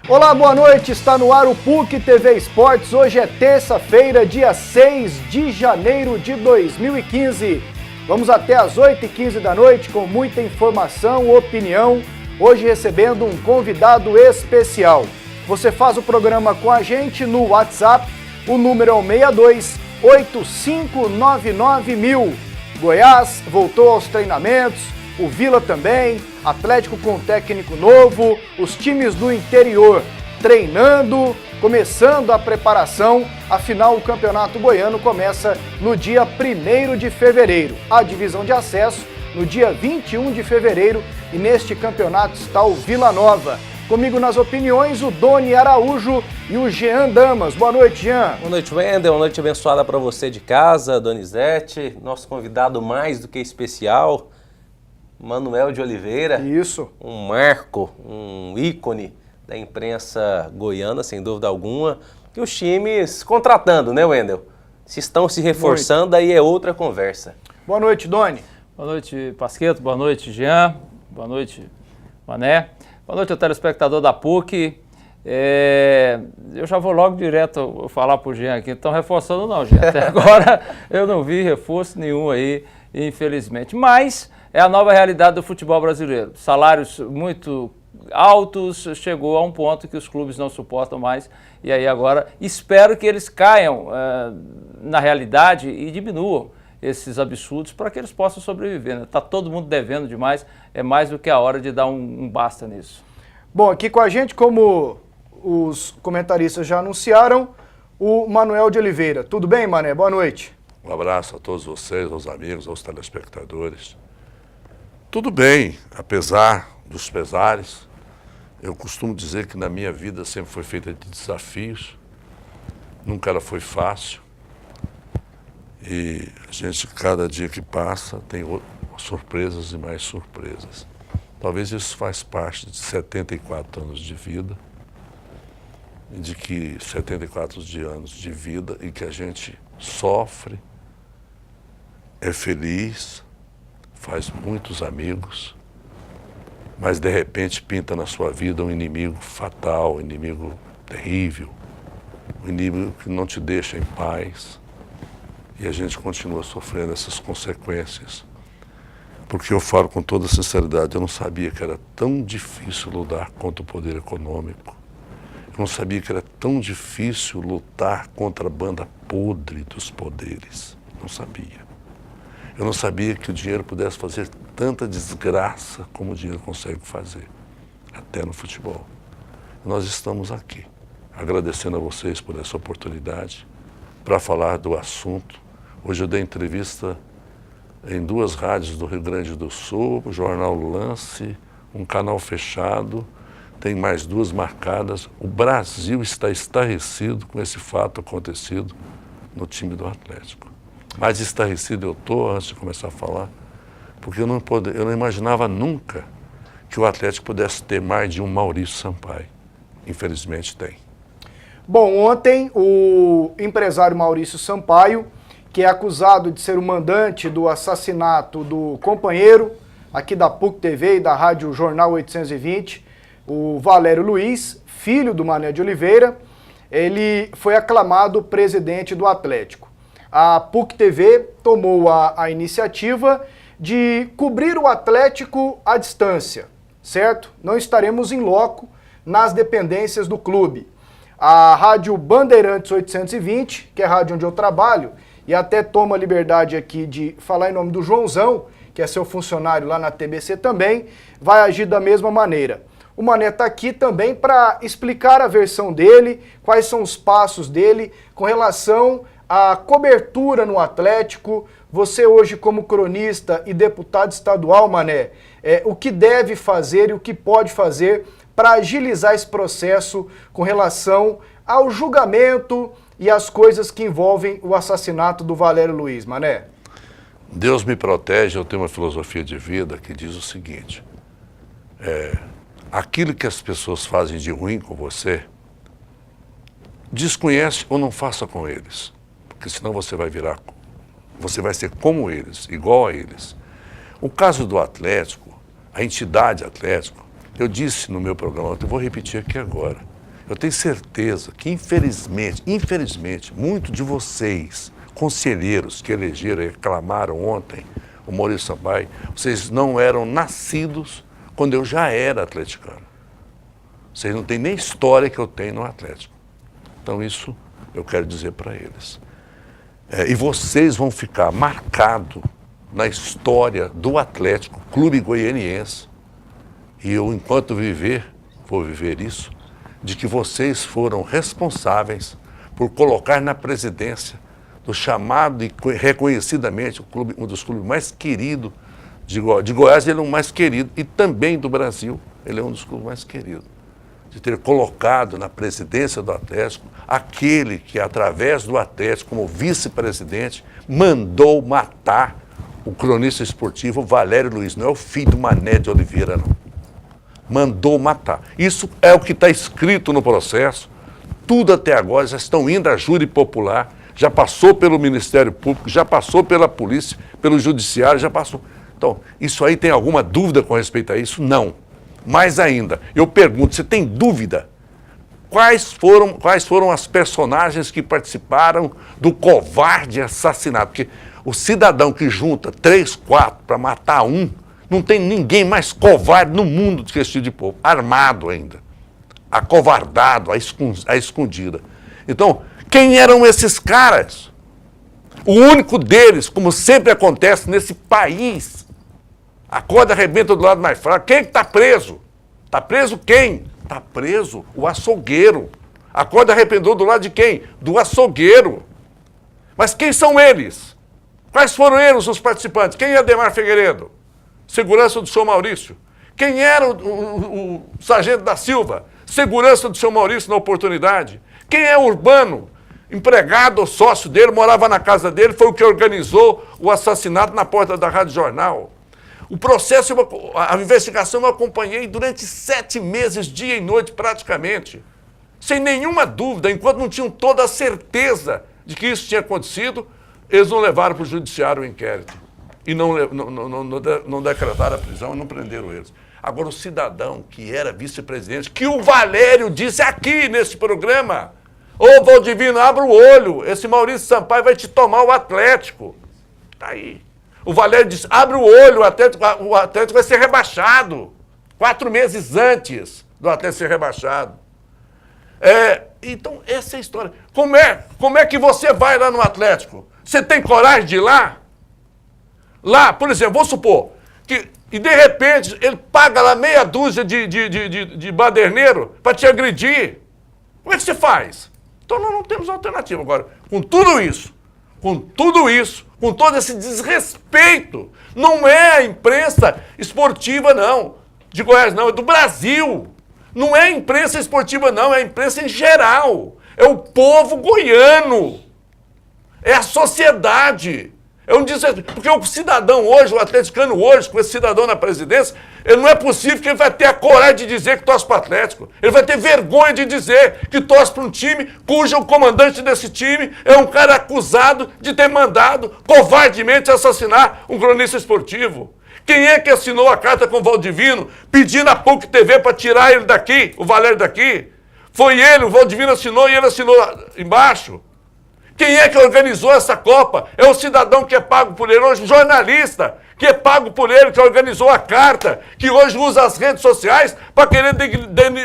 Olá, boa noite, está no ar o PUC TV Esportes. Hoje é terça-feira, dia 6 de janeiro de 2015. Vamos até às 8h15 da noite com muita informação, opinião. Hoje recebendo um convidado especial. Você faz o programa com a gente no WhatsApp, o número é o 62-8599-1000. Goiás voltou aos treinamentos, o Vila também, Atlético com técnico novo, os times do interior treinando, começando a preparação. Afinal, o Campeonato Goiano começa no dia 1º de fevereiro. A divisão de acesso no dia 21 de fevereiro e neste campeonato está o Vila Nova. Comigo nas opiniões, o Doni Araújo e o Jean Damas. Boa noite, Jean. Boa noite, Wendel. Uma noite abençoada para você de casa, Donizete. Nosso convidado mais do que especial, Manuel de Oliveira. Isso. Um marco, um ícone da imprensa goiana, sem dúvida alguma. E os times contratando, né, Wendel? Se estão se reforçando, aí é outra conversa. Boa noite, Doni. Boa noite, Pasqueto. Boa noite, Jean. Boa noite, Mané. Boa noite ao telespectador da PUC. Eu já vou logo direto falar para o Jean aqui. Não estão reforçando não, Jean. Até agora eu não vi reforço nenhum aí, infelizmente. Mas é a nova realidade do futebol brasileiro. Salários muito altos, chegou a um ponto que os clubes não suportam mais. E aí agora espero que eles caiam na realidade e diminuam esses absurdos para que eles possam sobreviver. Está todo mundo devendo demais, é mais do que a hora de dar um basta nisso. Bom, aqui com a gente, como os comentaristas já anunciaram, o Manuel de Oliveira. Tudo bem, Mané? Boa noite. Um abraço a todos vocês, aos amigos, aos telespectadores. Tudo bem, apesar dos pesares. Eu costumo dizer que na minha vida sempre foi feita de desafios, nunca ela foi fácil. E a gente, cada dia que passa, tem surpresas e mais surpresas. Talvez isso faz parte de 74 anos de vida, de que 74 anos de vida e que a gente sofre, é feliz, faz muitos amigos, mas de repente pinta na sua vida um inimigo fatal, um inimigo terrível, um inimigo que não te deixa em paz. E a gente continua sofrendo essas consequências. Porque eu falo com toda sinceridade, eu não sabia que era tão difícil lutar contra o poder econômico. Eu não sabia que era tão difícil lutar contra a banda podre dos poderes. Não sabia. Eu não sabia que o dinheiro pudesse fazer tanta desgraça como o dinheiro consegue fazer, até no futebol. Nós estamos aqui, agradecendo a vocês por essa oportunidade, para falar do assunto. Hoje eu dei entrevista em 2 rádios do Rio Grande do Sul, o Jornal Lance, um canal fechado, tem mais 2 marcadas. O Brasil está estarrecido com esse fato acontecido no time do Atlético. Mais estarrecido eu estou, antes de começar a falar, porque eu não imaginava nunca que o Atlético pudesse ter mais de um Maurício Sampaio. Infelizmente tem. Bom, ontem o empresário Maurício Sampaio, que é acusado de ser o mandante do assassinato do companheiro aqui da PUC TV e da Rádio Jornal 820, o Valério Luiz, filho do Mané de Oliveira, ele foi aclamado presidente do Atlético. A PUC TV tomou a iniciativa de cobrir o Atlético à distância, certo? Não estaremos em loco nas dependências do clube. A Rádio Bandeirantes 820, que é a rádio onde eu trabalho, e até tomo a liberdade aqui de falar em nome do Joãozão, que é seu funcionário lá na TBC também, vai agir da mesma maneira. O Mané está aqui também para explicar a versão dele, quais são os passos dele com relação à cobertura no Atlético. Você hoje como cronista e deputado estadual, Mané, o que deve fazer e o que pode fazer para agilizar esse processo com relação ao julgamento e as coisas que envolvem o assassinato do Valério Luiz, Mané? Deus me protege, eu tenho uma filosofia de vida que diz o seguinte, aquilo que as pessoas fazem de ruim com você, desconhece ou não faça com eles, porque senão você vai ser como eles, igual a eles. O caso do Atlético, a entidade Atlético, eu disse no meu programa, eu vou repetir aqui agora, Eu tenho certeza que, infelizmente, muitos de vocês, conselheiros que elegeram e reclamaram ontem o Maurício Sampaio, vocês não eram nascidos quando eu já era atleticano. Vocês não têm nem história que eu tenho no Atlético. Então isso eu quero dizer para eles. E vocês vão ficar marcados na história do Atlético, clube goianiense. E eu, enquanto viver, vou viver isso, de que vocês foram responsáveis por colocar na presidência do chamado e reconhecidamente um dos clubes mais queridos de Goiás. Ele é o mais querido, e também do Brasil, ele é um dos clubes mais queridos. De ter colocado na presidência do Atlético aquele que, através do Atlético, como vice-presidente, mandou matar o cronista esportivo Valério Luiz. Não é o filho do Mané de Oliveira, não. Mandou matar. Isso é o que está escrito no processo. Tudo até agora já estão indo a júri popular, já passou pelo Ministério Público, já passou pela polícia, pelo Judiciário, já passou. Então, isso aí tem alguma dúvida com respeito a isso? Não. Mais ainda, eu pergunto, você tem dúvida? Quais foram as personagens que participaram do covarde assassinato? Porque o cidadão que junta 3, 4 para matar um, não tem ninguém mais covarde no mundo do que esse tipo de povo, armado ainda, acovardado, à escondida. Então, quem eram esses caras? O único deles, como sempre acontece nesse país, a corda arrebenta do lado mais fraco. Quem está preso? Está preso quem? Está preso o açougueiro. A corda arrebentou do lado de quem? Do açougueiro. Mas quem são eles? Quais foram eles os participantes? Quem é Ademar Figueiredo? Segurança do senhor Maurício. Quem era o sargento da Silva? Segurança do senhor Maurício na oportunidade. Quem é Urbano? Empregado ou sócio dele, morava na casa dele, foi o que organizou o assassinato na porta da Rádio Jornal. O processo, a investigação eu acompanhei durante 7 meses, dia e noite praticamente, sem nenhuma dúvida, enquanto não tinham toda a certeza de que isso tinha acontecido, eles não levaram para o judiciário o inquérito e não decretaram a prisão e não prenderam eles. Agora o cidadão que era vice-presidente, que o Valério disse aqui nesse programa, ô Valdivino, abra o olho, esse Maurício Sampaio vai te tomar o Atlético. Está aí. O Valério disse, abre o olho, o Atlético vai ser rebaixado. 4 meses antes do Atlético ser rebaixado. Então, essa é a história. Como é que você vai lá no Atlético? Você tem coragem de ir lá? Lá, por exemplo, vou supor, e de repente ele paga lá meia dúzia de baderneiro para te agredir. Como é que você faz? Então nós não temos alternativa agora. Com tudo isso, com todo esse desrespeito, não é a imprensa esportiva, não, de Goiás, não, é do Brasil. Não é a imprensa esportiva, não, é a imprensa em geral. É o povo goiano. É a sociedade. Porque o cidadão hoje, o atleticano hoje, com esse cidadão na presidência, ele não é possível que ele vai ter a coragem de dizer que torce para o Atlético. Ele vai ter vergonha de dizer que torce para um time cujo comandante desse time é um cara acusado de ter mandado covardemente assassinar um cronista esportivo. Quem é que assinou a carta com o Valdivino pedindo a PUC TV para tirar ele daqui, o Valério daqui? Foi ele, o Valdivino assinou e ele assinou embaixo. Quem é que organizou essa Copa? É o cidadão que é pago por ele, hoje o jornalista que é pago por ele, que organizou a carta, que hoje usa as redes sociais para querer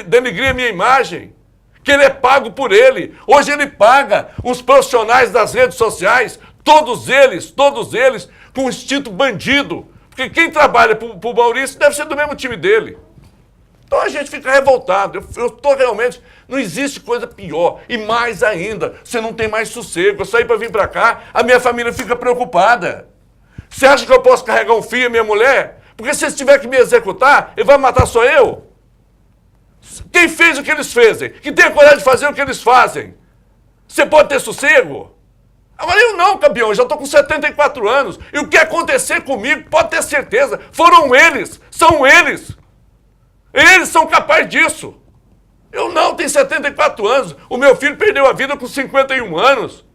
denegrir a minha imagem. Que ele é pago por ele. Hoje ele paga os profissionais das redes sociais, todos eles, com instinto bandido. Porque quem trabalha para o Maurício deve ser do mesmo time dele. Então a gente fica revoltado. Eu estou realmente... Não existe coisa pior. E mais ainda, você não tem mais sossego. Eu saí para vir para cá, a minha família fica preocupada. Você acha que eu posso carregar um filho, minha mulher? Porque se eles tiver que me executar, ele vai matar só eu? Quem fez o que eles fazem? Que tem a coragem de fazer o que eles fazem? Você pode ter sossego? Agora eu não, campeão. Eu já estou com 74 anos. E o que acontecer comigo, pode ter certeza, foram eles. São eles. Eles são capazes disso. Eu não, tenho 74 anos. O meu filho perdeu a vida com 51 anos.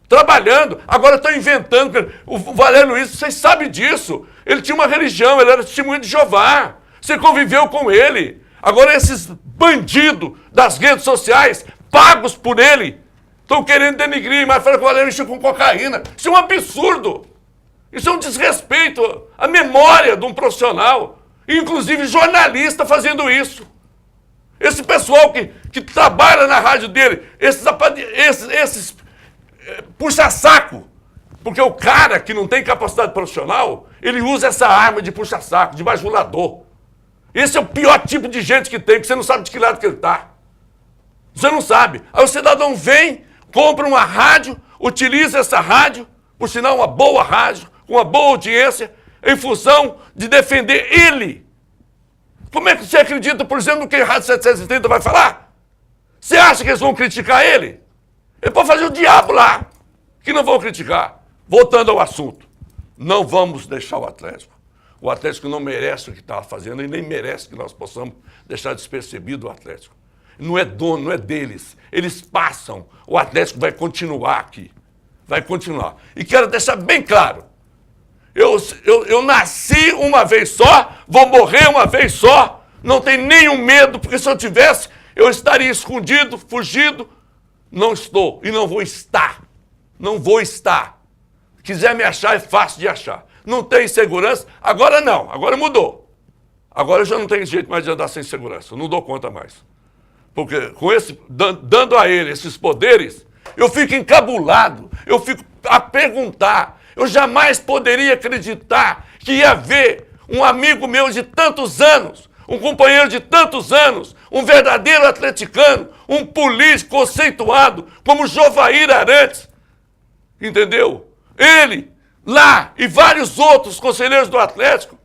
Trabalhando. Agora estão inventando. O Valério Luiz, vocês sabem disso. Ele tinha uma religião, ele era testemunho de Jeová. Você conviveu com ele. Agora esses bandidos das redes sociais, pagos por ele, estão querendo denigrir, mas fala que o Valério mexeu com cocaína. Isso é um absurdo. Isso é um desrespeito à memória de um profissional. Inclusive jornalista fazendo isso. Esse pessoal que trabalha na rádio dele, esses puxa-saco. Porque o cara que não tem capacidade profissional, ele usa essa arma de puxa-saco, de bajulador. Esse é o pior tipo de gente que tem, porque você não sabe de que lado que ele está. Você não sabe. Aí o cidadão vem, compra uma rádio, utiliza essa rádio, por sinal uma boa rádio, com uma boa audiência, em função de defender ele. Como é que você acredita, por exemplo, no que a Rádio 730 vai falar? Você acha que eles vão criticar ele? Ele pode fazer o diabo lá, que não vão criticar. Voltando ao assunto, não vamos deixar o Atlético. O Atlético não merece o que estava fazendo e nem merece que nós possamos deixar despercebido o Atlético. Não é dono, não é deles. Eles passam. O Atlético vai continuar aqui. Vai continuar. E quero deixar bem claro. Eu nasci uma vez só, vou morrer uma vez só. Não tenho nenhum medo, porque se eu tivesse, eu estaria escondido, fugido. Não estou e não vou estar. Não vou estar. Quiser me achar, é fácil de achar. Não tem segurança? Agora não, agora mudou. Agora eu já não tenho jeito mais de andar sem segurança, eu não dou conta mais. Porque com dando a ele esses poderes, eu fico encabulado, eu fico a perguntar. Eu jamais poderia acreditar que ia haver um amigo meu de tantos anos, um companheiro de tantos anos, um verdadeiro atleticano, um político conceituado como Jovair Arantes, entendeu? Ele, lá, e vários outros conselheiros do Atlético.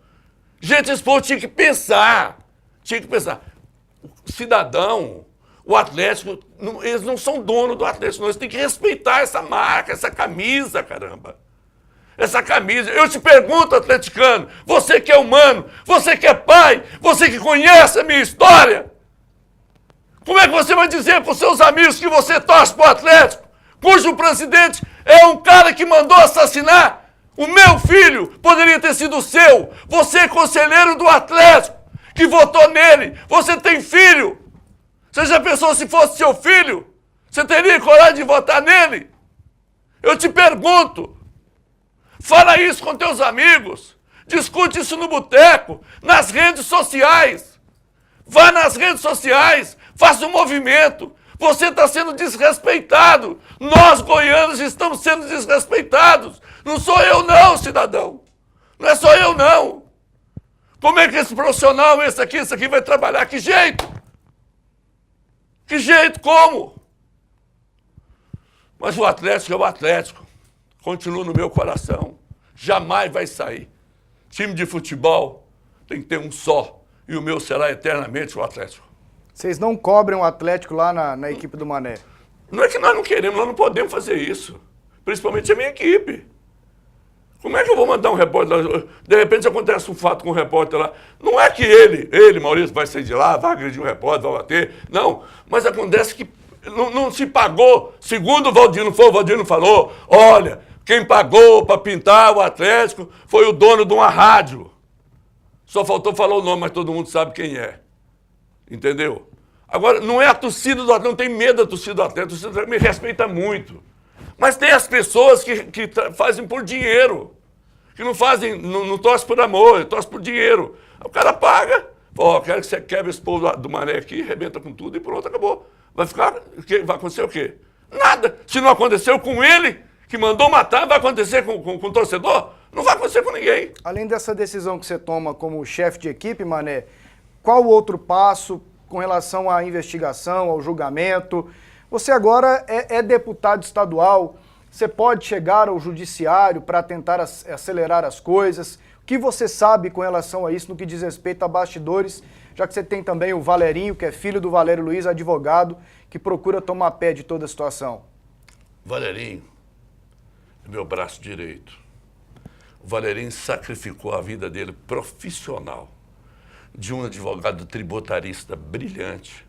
Gente, esse povo tinha que pensar. O cidadão, o Atlético, eles não são dono do Atlético, não. Eles têm que respeitar essa marca, essa camisa, caramba. Essa camisa. Eu te pergunto, atleticano, você que é humano, você que é pai, você que conhece a minha história, como é que você vai dizer para os seus amigos que você torce para o Atlético, cujo presidente é um cara que mandou assassinar o meu filho, poderia ter sido o seu. Você é conselheiro do Atlético, que votou nele. Você tem filho. Você já pensou se fosse seu filho? Você teria coragem de votar nele? Eu te pergunto. Fala isso com teus amigos. Discute isso no boteco, nas redes sociais. Vá nas redes sociais, faça um movimento. Você está sendo desrespeitado. Nós, goianos, estamos sendo desrespeitados. Não sou eu não, cidadão. Não é só eu não. Como é que esse profissional, esse aqui vai trabalhar? Que jeito? Que jeito? Como? Mas o Atlético é o Atlético. Continua no meu coração. Jamais vai sair. Time de futebol tem que ter um só. E o meu será eternamente o Atlético. Vocês não cobrem o Atlético lá na equipe do Mané? Não é que nós não queremos, nós não podemos fazer isso. Principalmente a minha equipe. Como é que eu vou mandar um repórter lá? De repente acontece um fato com um repórter lá. Não é que ele, Maurício, vai sair de lá, vai agredir um repórter, vai bater. Não, mas acontece que não se pagou. Segundo o Valdino, o Valdino falou, olha, quem pagou para pintar o Atlético foi o dono de uma rádio. Só faltou falar o nome, mas todo mundo sabe quem é. Entendeu? Agora, não é a torcida do Atlético, não tem medo da torcida do Atlético, a torcida do Atlético me respeita muito. Mas tem as pessoas que fazem por dinheiro, que não fazem, não torcem por amor, torcem por dinheiro. O cara paga, ó, quero que você quebre esse povo do Mané aqui, arrebenta com tudo e pronto, acabou. Vai acontecer o quê? Nada. Se não aconteceu com ele, que mandou matar, vai acontecer com o torcedor? Não vai acontecer com ninguém. Além dessa decisão que você toma como chefe de equipe, Mané, qual o outro passo com relação à investigação, ao julgamento? Você agora é deputado estadual, você pode chegar ao judiciário para tentar acelerar as coisas. O que você sabe com relação a isso no que diz respeito a bastidores, já que você tem também o Valerinho, que é filho do Valério Luiz, advogado, que procura tomar pé de toda a situação? Valerinho é meu braço direito. O Valerinho sacrificou a vida dele profissional de um advogado tributarista brilhante,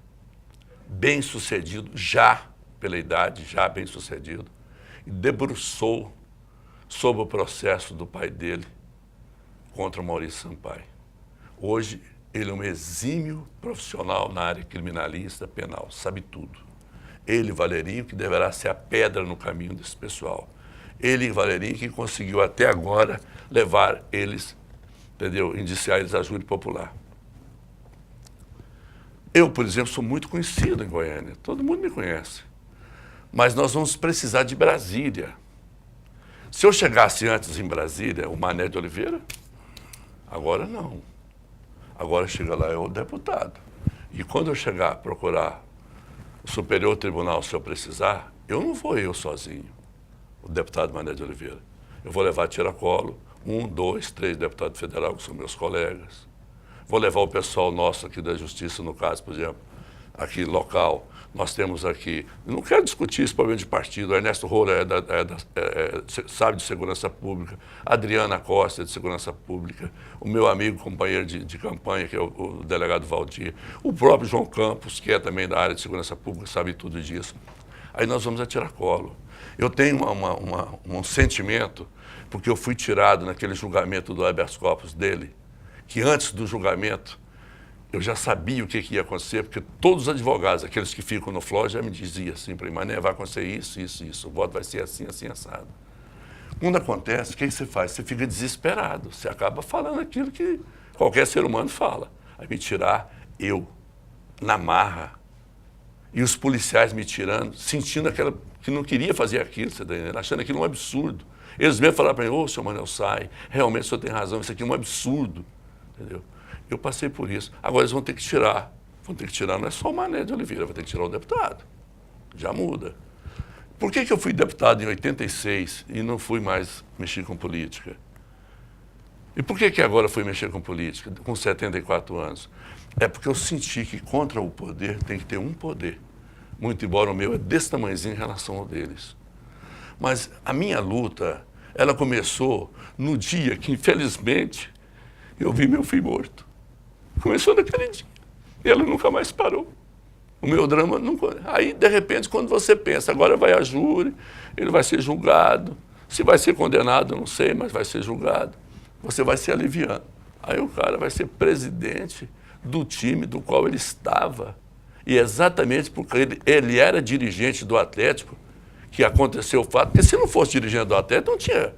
bem-sucedido, já pela idade, já bem-sucedido, e debruçou sobre o processo do pai dele contra o Maurício Sampaio. Hoje Ele é um exímio profissional na área criminalista penal, sabe tudo. Ele, Valerinho, que deverá ser a pedra no caminho desse pessoal. Ele, Valerinho, que conseguiu até agora levar eles, entendeu, indiciar eles a júri popular. Eu, por exemplo, sou muito conhecido em Goiânia, todo mundo me conhece. Mas nós vamos precisar de Brasília. Se eu chegasse antes em Brasília, o Mané de Oliveira, agora não. Agora chega lá é o deputado. E quando eu chegar a procurar o Superior Tribunal, se eu precisar, eu não vou eu sozinho, o deputado Mané de Oliveira. Eu vou levar tiracolo, 1, 2, 3 deputados federais, que são meus colegas. Vou levar o pessoal nosso aqui da Justiça, no caso, por exemplo, aqui local. Nós temos aqui, não quero discutir esse problema de partido, o Ernesto Roura sabe de segurança pública, a Adriana Costa de segurança pública, o meu amigo, companheiro de campanha, que é o delegado Valdir, o próprio João Campos, que é também da área de segurança pública, sabe tudo disso. Aí nós vamos a tiracolo. Eu tenho um sentimento, porque eu fui tirado naquele julgamento do habeas corpus dele, que antes do julgamento eu já sabia o que ia acontecer, porque todos os advogados, aqueles que ficam no FLO, já me diziam assim para mim, Mané, vai acontecer isso, isso, isso, o voto vai ser assim, assim, assado. Quando acontece, o que você faz? Você fica desesperado, você acaba falando aquilo que qualquer ser humano fala. Aí me tirar, eu, na marra, e os policiais me tirando, sentindo aquela, que não queria fazer aquilo, você tá entendendo? Achando aquilo um absurdo. Eles mesmo falaram para mim, ô, senhor Manuel, sai, realmente o senhor tem razão, isso aqui é um absurdo, entendeu? Eu passei por isso. Agora eles vão ter que tirar. Vão ter que tirar, não é só o Mané de Oliveira, vai ter que tirar o deputado. Já muda. Por que eu fui deputado em 86 e não fui mais mexer com política? E por que agora fui mexer com política, com 74 anos? É porque eu senti que contra o poder tem que ter um poder. Muito embora o meu é desse tamanhozinho em relação ao deles. Mas a minha luta, ela começou no dia que, infelizmente, eu vi meu filho morto. Começou naquele dia. E ela nunca mais parou. O meu drama nunca... Aí, de repente, quando você pensa, agora vai a júri, ele vai ser julgado. Se vai ser condenado, eu não sei, mas vai ser julgado. Você vai se aliviando. Aí o cara vai ser presidente do time do qual ele estava. E exatamente porque ele era dirigente do Atlético que aconteceu o fato, porque se não fosse dirigente do Atlético, não tinha...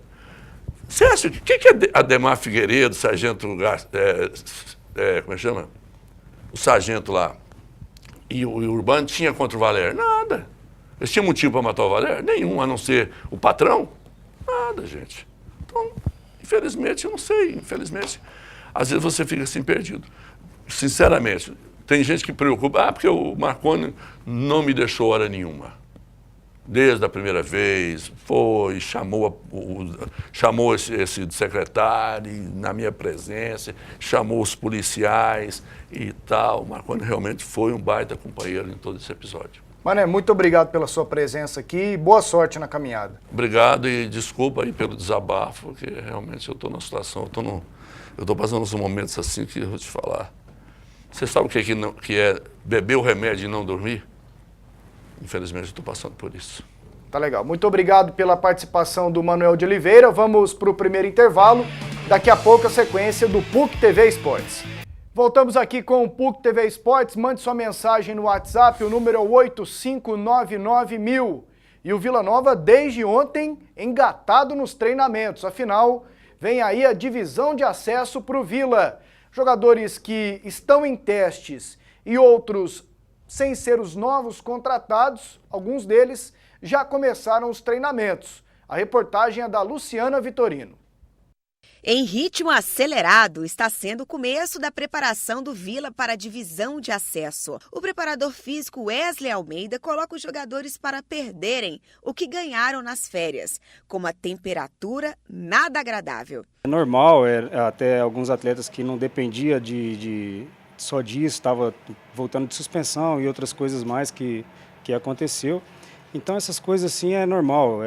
Você acha, o que Ademar Figueiredo, sargento, como é que chama? O sargento lá, e o Urbano tinha contra o Valério? Nada. Eles tinham motivo para matar o Valério? Nenhum, a não ser o patrão? Nada, gente. Então, infelizmente, eu não sei, infelizmente, às vezes você fica assim perdido. Sinceramente, tem gente que preocupa, porque o Marconi não me deixou hora nenhuma. Desde a primeira vez, foi, chamou esse secretário na minha presença, chamou os policiais e tal. O Marconi realmente foi um baita companheiro em todo esse episódio. Mané, muito obrigado pela sua presença aqui e boa sorte na caminhada. Obrigado e desculpa aí pelo desabafo, porque realmente eu estou numa situação, eu estou passando uns momentos assim que eu vou te falar. Você sabe o que é beber o remédio e não dormir? Infelizmente, eu estou passando por isso. Tá legal. Muito obrigado pela participação do Manuel de Oliveira. Vamos para o primeiro intervalo. Daqui a pouco a sequência do PUC TV Esportes. Voltamos aqui com o PUC TV Esportes. Mande sua mensagem no WhatsApp. O número é 8599.000. E o Vila Nova, desde ontem, engatado nos treinamentos. Afinal, vem aí a divisão de acesso para o Vila. Jogadores que estão em testes e outros sem ser os novos contratados, alguns deles já começaram os treinamentos. A reportagem é da Luciana Vitorino. Em ritmo acelerado, está sendo o começo da preparação do Vila para a divisão de acesso. O preparador físico Wesley Almeida coloca os jogadores para perderem o que ganharam nas férias, como a temperatura nada agradável. É normal, até alguns atletas que não dependia só disso, estava voltando de suspensão e outras coisas mais que aconteceu. Então essas coisas assim é normal,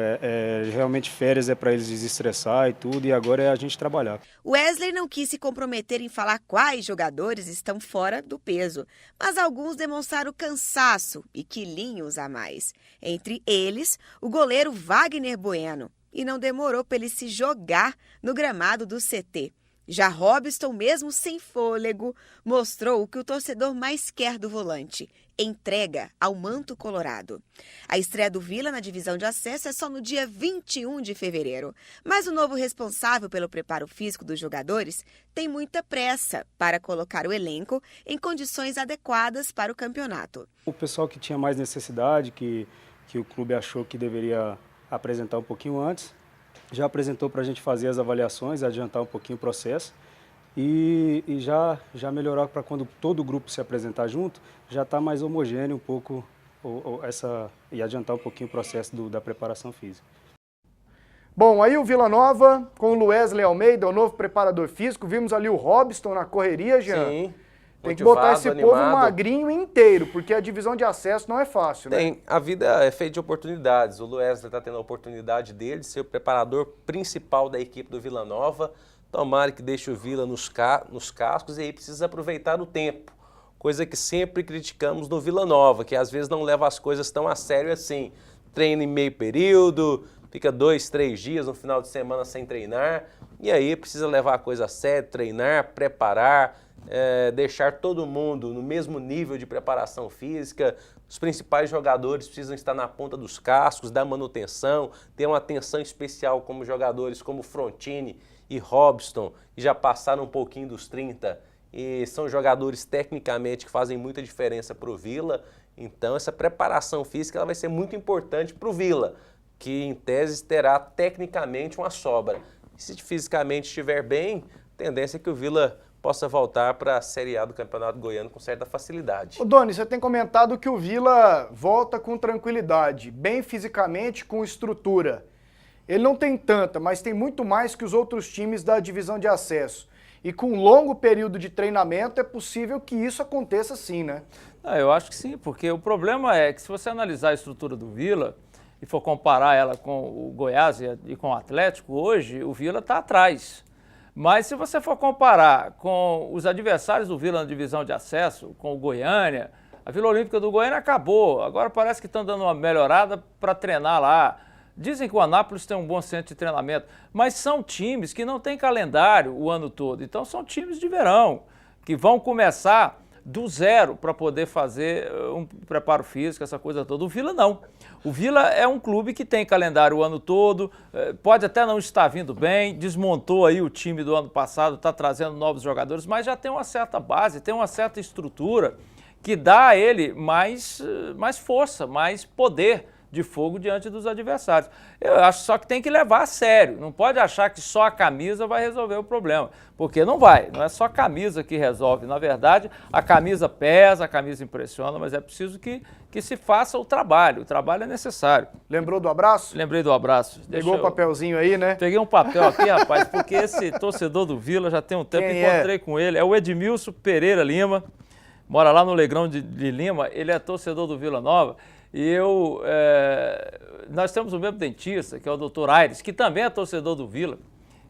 realmente férias é para eles desestressar e tudo, e agora é a gente trabalhar. Wesley não quis se comprometer em falar quais jogadores estão fora do peso, mas alguns demonstraram cansaço e quilinhos a mais. Entre eles, o goleiro Wagner Bueno, e não demorou para ele se jogar no gramado do CT. Já Robson, mesmo sem fôlego, mostrou o que o torcedor mais quer do volante: entrega ao manto colorado. A estreia do Vila na divisão de acesso é só no dia 21 de fevereiro. Mas o novo responsável pelo preparo físico dos jogadores tem muita pressa para colocar o elenco em condições adequadas para o campeonato. O pessoal que tinha mais necessidade, que o clube achou que deveria apresentar um pouquinho antes, já apresentou para a gente fazer as avaliações, adiantar um pouquinho o processo e já melhorar para quando todo o grupo se apresentar junto, já está mais homogêneo um pouco e adiantar um pouquinho o processo da preparação física. Bom, aí o Vila Nova com o Wesley Almeida, o novo preparador físico, vimos ali o Robson na correria, Jean. Sim. Tem que Motivado, botar esse animado. povo magrinho inteiro, porque a divisão de acesso não é fácil, né? A vida é feita de oportunidades. O Wesley está tendo a oportunidade dele de ser o preparador principal da equipe do Vila Nova. Tomara que deixe o Vila nos cascos e aí precisa aproveitar o tempo. Coisa que sempre criticamos no Vila Nova, que às vezes não leva as coisas tão a sério assim. Treina em meio período, fica 2, 3 dias no final de semana sem treinar. E aí precisa levar a coisa a sério, treinar, preparar, deixar todo mundo no mesmo nível de preparação física. Os principais jogadores precisam estar na ponta dos cascos, dar manutenção, ter uma atenção especial como jogadores como Frontini e Robson, que já passaram um pouquinho dos 30 e são jogadores tecnicamente que fazem muita diferença para o Vila. Então essa preparação física ela vai ser muito importante para o Vila, que em tese terá tecnicamente uma sobra. E se fisicamente estiver bem, a tendência é que o Vila possa voltar para a Série A do Campeonato Goiano com certa facilidade. Ô Doni, você tem comentado que o Vila volta com tranquilidade, bem fisicamente, com estrutura. Ele não tem tanta, mas tem muito mais que os outros times da divisão de acesso. E com um longo período de treinamento é possível que isso aconteça sim, né? Eu acho que sim, porque o problema é que se você analisar a estrutura do Vila e for comparar ela com o Goiás e com o Atlético, hoje o Vila está atrás. Mas se você for comparar com os adversários do Vila na divisão de acesso, com o Goiânia, a Vila Olímpica do Goiânia acabou. Agora parece que estão dando uma melhorada para treinar lá. Dizem que o Anápolis tem um bom centro de treinamento, mas são times que não têm calendário o ano todo. Então são times de verão, que vão começar do zero para poder fazer um preparo físico, essa coisa toda. O Vila não. O Vila é um clube que tem calendário o ano todo, pode até não estar vindo bem, desmontou aí o time do ano passado, está trazendo novos jogadores, mas já tem uma certa base, tem uma certa estrutura que dá a ele mais força, mais poder de fogo diante dos adversários. Eu acho só que tem que levar a sério, não pode achar que só a camisa vai resolver o problema, porque não vai, não é só a camisa que resolve, na verdade a camisa pesa, a camisa impressiona, mas é preciso que se faça o trabalho é necessário. Lembrou do abraço? Lembrei do abraço. Pegou o papelzinho aí, né? Peguei um papel aqui, rapaz, porque esse torcedor do Vila já tem um tempo, encontrei com ele, é o Edmilson Pereira Lima, mora lá no Legrão de Lima, ele é torcedor do Vila Nova. E nós temos o mesmo dentista, que é o Dr. Aires, que também é torcedor do Vila.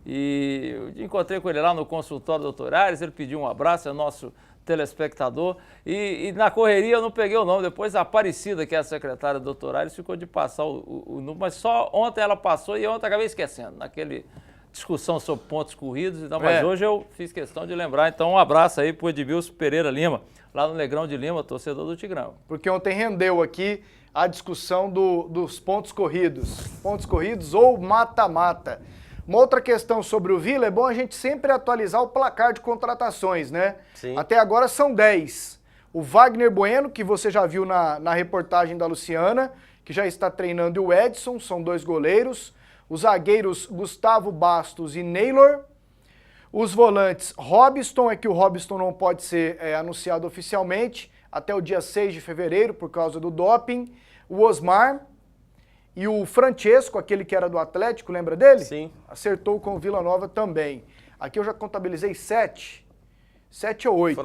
E eu encontrei com ele lá no consultório do Dr. Aires, ele pediu um abraço, é nosso telespectador. E na correria eu não peguei o nome, depois a Aparecida, que é a secretária do Dr. Aires, ficou de passar o número, mas só ontem ela passou e ontem acabei esquecendo, naquele discussão sobre pontos corridos, então, mas hoje eu fiz questão de lembrar. Então um abraço aí para o Edmilson Pereira Lima, lá no Negrão de Lima, torcedor do Tigrão. Porque ontem rendeu aqui a discussão dos pontos corridos ou mata-mata. Uma outra questão sobre o Vila, é bom a gente sempre atualizar o placar de contratações, né? Sim. Até agora são 10. O Wagner Bueno, que você já viu na reportagem da Luciana, que já está treinando, e o Edson, são 2 goleiros. Os zagueiros Gustavo Bastos e Neylor. Os volantes Robson, é que o Robson não pode ser anunciado oficialmente até o dia 6 de fevereiro por causa do doping. O Osmar e o Francesco, aquele que era do Atlético, lembra dele? Sim. Acertou com o Vila Nova também. Aqui eu já contabilizei 7. 7 ou 8.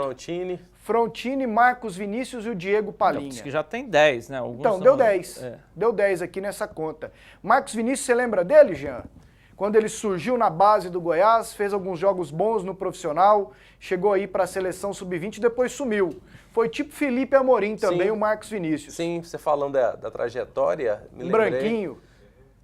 Frontini, Marcos Vinícius e o Diego Palinha. Diz que já tem 10, né? Alguns então, deu 10. Deu 10 aqui nessa conta. Marcos Vinícius, você lembra dele, Jean? Quando ele surgiu na base do Goiás, fez alguns jogos bons no profissional, chegou aí para a seleção sub-20 e depois sumiu. Foi tipo Felipe Amorim também, sim, o Marcos Vinícius. Sim, você falando da trajetória, me lembrei. Branquinho.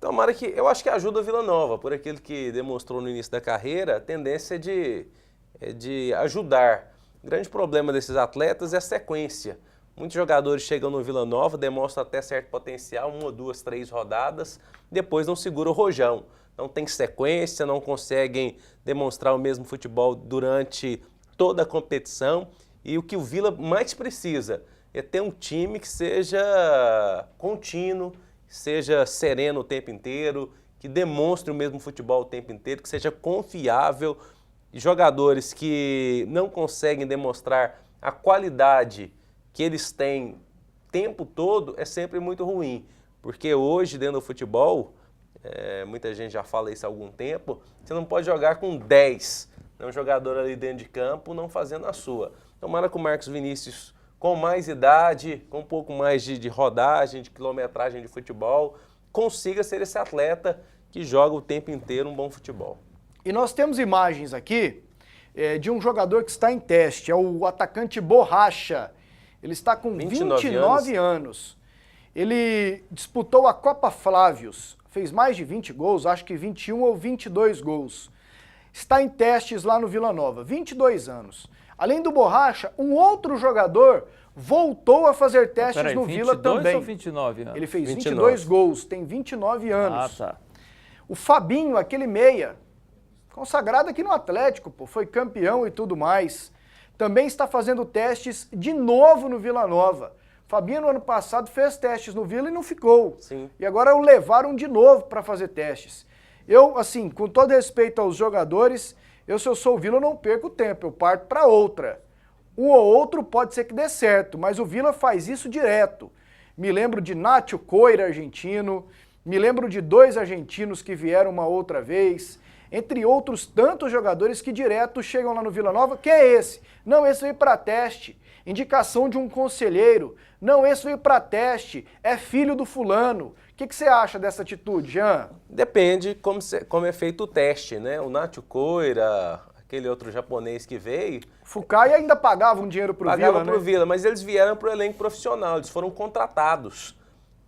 Tomara que, eu acho que ajuda o Vila Nova, por aquilo que demonstrou no início da carreira, a tendência é de ajudar. O grande problema desses atletas é a sequência. Muitos jogadores chegam no Vila Nova, demonstram até certo potencial, 1, 2, 3 rodadas, depois não segura o rojão. Não tem sequência, não conseguem demonstrar o mesmo futebol durante toda a competição. E o que o Vila mais precisa é ter um time que seja contínuo, seja sereno o tempo inteiro, que demonstre o mesmo futebol o tempo inteiro, que seja confiável. Jogadores que não conseguem demonstrar a qualidade que eles têm o tempo todo é sempre muito ruim. Porque hoje, dentro do futebol, muita gente já fala isso há algum tempo, você não pode jogar com 10, um jogador ali dentro de campo não fazendo a sua. Tomara que o Marcos Vinícius, com mais idade, com um pouco mais de rodagem, de quilometragem de futebol, consiga ser esse atleta que joga o tempo inteiro um bom futebol. E nós temos imagens aqui de um jogador que está em teste, é o atacante Borracha. Ele está com 29 anos. Ele disputou a Copa Flávios, fez mais de 20 gols, acho que 21 ou 22 gols. Está em testes lá no Vila Nova, 22 anos. Além do Borracha, um outro jogador voltou a fazer testes no Vila também. Ou 29 anos? Ele fez 29. 22 gols, tem 29 anos. Ah, tá. O Fabinho, aquele meia, consagrado aqui no Atlético, pô, foi campeão e tudo mais. Também está fazendo testes de novo no Vila Nova. Fabinho, no ano passado, fez testes no Vila e não ficou. Sim. E agora o levaram de novo para fazer testes. Eu, assim, com todo respeito aos jogadores, se eu sou o Vila, eu não perco tempo, eu parto para outra. Um ou outro pode ser que dê certo, mas o Vila faz isso direto. Me lembro de Nacho Coira, argentino, me lembro de 2 argentinos que vieram uma outra vez, entre outros tantos jogadores que direto chegam lá no Vila Nova. Quem é esse? Não, esse veio para teste. Indicação de um conselheiro. Não, esse veio para teste. É filho do fulano. O que você acha dessa atitude, Jean? Depende como é feito o teste, né? O Nacho Coira, aquele outro japonês que veio... Fukai ainda pagava um dinheiro pro Vila, né? Pagava pro Vila, mas eles vieram pro elenco profissional, eles foram contratados.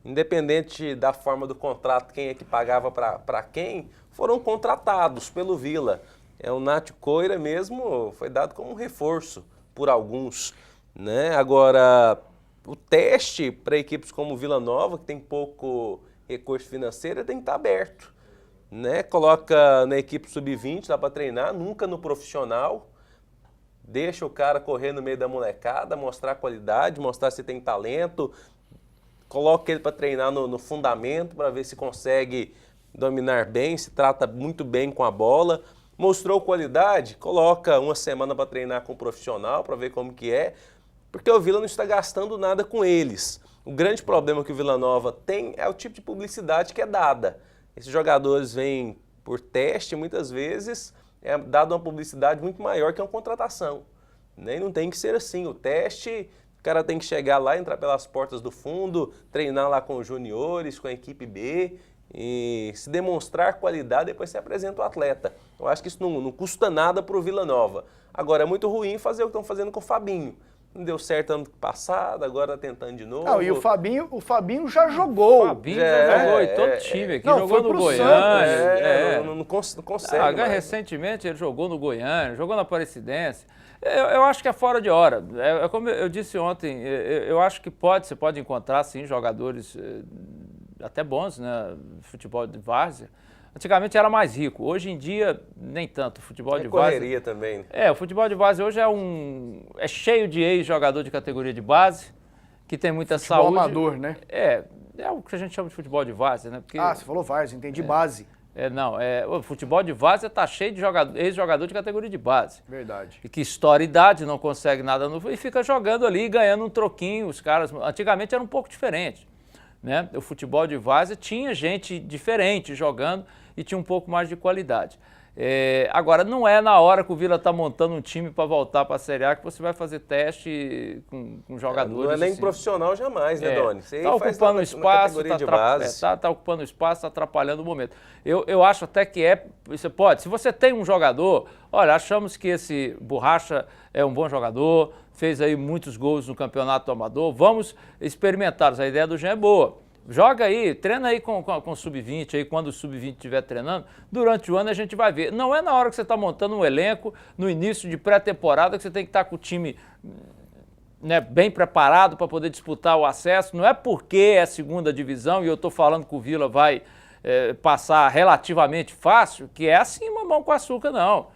Independente da forma do contrato, quem é que pagava para quem, foram contratados pelo Vila. O Nacho Coira mesmo foi dado como um reforço por alguns, né? Agora, o teste para equipes como o Vila Nova, que tem pouco recurso financeiro, tem que estar aberto, né? Coloca na equipe sub-20 lá para treinar, nunca no profissional. Deixa o cara correr no meio da molecada, mostrar qualidade, mostrar se tem talento. Coloca ele para treinar no fundamento, para ver se consegue dominar bem, se trata muito bem com a bola. Mostrou qualidade, coloca uma semana para treinar com o profissional, para ver como que é, porque o Vila não está gastando nada com eles. O grande problema que o Vila Nova tem é o tipo de publicidade que é dada. Esses jogadores vêm por teste, muitas vezes é dada uma publicidade muito maior que uma contratação. E não tem que ser assim. O teste, o cara tem que chegar lá, entrar pelas portas do fundo, treinar lá com os juniores, com a equipe B, e se demonstrar qualidade, depois se apresenta o atleta. Eu acho que isso não custa nada para o Vila Nova. Agora, é muito ruim fazer o que estão fazendo com o Fabinho. Não deu certo ano passado, agora está tentando de novo. Não, e o Fabinho já jogou. O Fabinho já jogou em todo time aqui. Não, jogou foi no pro Goiânia. Não consegue. Recentemente ele jogou no Goiânia, jogou na Aparecidense. Eu acho que é fora de hora. Como eu disse ontem, eu acho que você pode encontrar, sim, jogadores até bons, né? Futebol de várzea. Antigamente era mais rico, hoje em dia nem tanto. O futebol de várzea... correria também. O futebol de várzea hoje é cheio de ex-jogador de categoria de base, que tem muita futebol saúde. Amador, né? É o que a gente chama de futebol de várzea, né? Porque, você falou várzea, entendi base. O futebol de várzea está cheio de ex-jogador de categoria de base. Verdade. E que estoura idade, não consegue nada novo e fica jogando ali, ganhando um troquinho. Os caras, antigamente era um pouco diferente, né? O futebol de várzea tinha gente diferente jogando e tinha um pouco mais de qualidade. Agora, não é na hora que o Vila está montando um time para voltar para a Série A que você vai fazer teste com jogadores. Não é nem assim. profissional jamais, né, Doni? Está ocupando espaço, está ocupando espaço, está atrapalhando o momento. Eu acho até que você pode. Se você tem um jogador, olha, achamos que esse Borracha é um bom jogador, fez aí muitos gols no campeonato amador, vamos experimentar. A ideia do Jean é boa. Joga aí, treina aí com o sub-20, aí quando o sub-20 estiver treinando, durante o ano a gente vai ver. Não é na hora que você está montando um elenco, no início de pré-temporada, que você tem que estar com o time, né, bem preparado para poder disputar o acesso. Não é porque é a segunda divisão e eu estou falando que o Vila vai passar relativamente fácil, que é assim mamão com açúcar, não.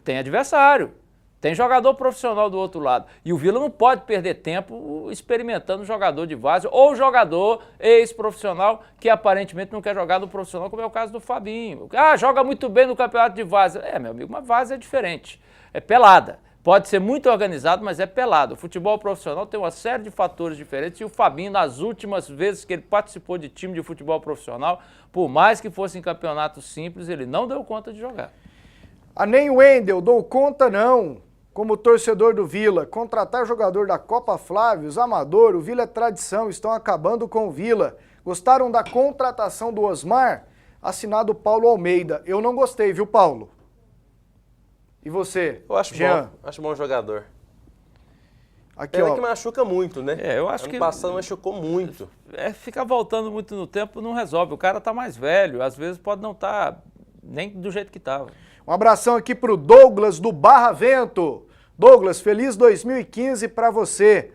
Tem adversário. Tem jogador profissional do outro lado. E o Vila não pode perder tempo experimentando jogador de várzea ou jogador ex-profissional que aparentemente não quer jogar no profissional, como é o caso do Fabinho. Ah, joga muito bem no campeonato de várzea. Meu amigo, uma várzea é diferente. É pelada. Pode ser muito organizado, mas é pelado. O futebol profissional tem uma série de fatores diferentes e o Fabinho, nas últimas vezes que ele participou de time de futebol profissional, por mais que fosse em campeonatos simples, ele não deu conta de jogar. Nem Wendel, dou conta não. Como torcedor do Vila, contratar jogador da Copa Flávio, amador, o Vila é tradição, estão acabando com o Vila. Gostaram da contratação do Osmar? Assinado Paulo Almeida. Eu não gostei, viu, Paulo? E você, Eu acho Jean? bom, acho bom jogador. Aqui, Pena ó. que machuca muito, né? Eu acho que ano passado machucou muito. Ficar voltando muito no tempo não resolve. O cara tá mais velho, às vezes pode não estar nem do jeito que estava. Um abração aqui pro Douglas do Barra Vento. Douglas, feliz 2015 para você.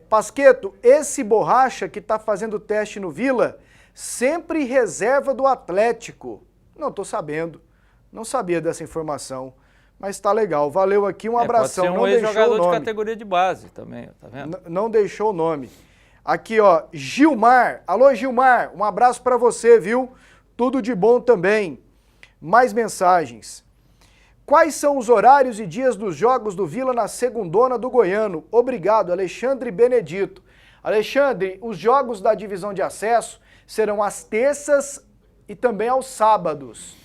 Pasqueto, esse Borracha que tá fazendo teste no Vila, sempre reserva do Atlético. Não tô sabendo, não sabia dessa informação, mas tá legal. Valeu aqui, um abração. Pode ser um não deixou ex-jogador o nome. de categoria de base também, tá vendo? Não deixou o nome. Aqui, ó, Gilmar. Alô, Gilmar, um abraço para você, viu? Tudo de bom também. Mais mensagens. Quais são os horários e dias dos jogos do Vila na segundona do Goiano? Obrigado, Alexandre Benedito. Alexandre, os jogos da divisão de acesso serão às terças e também aos sábados.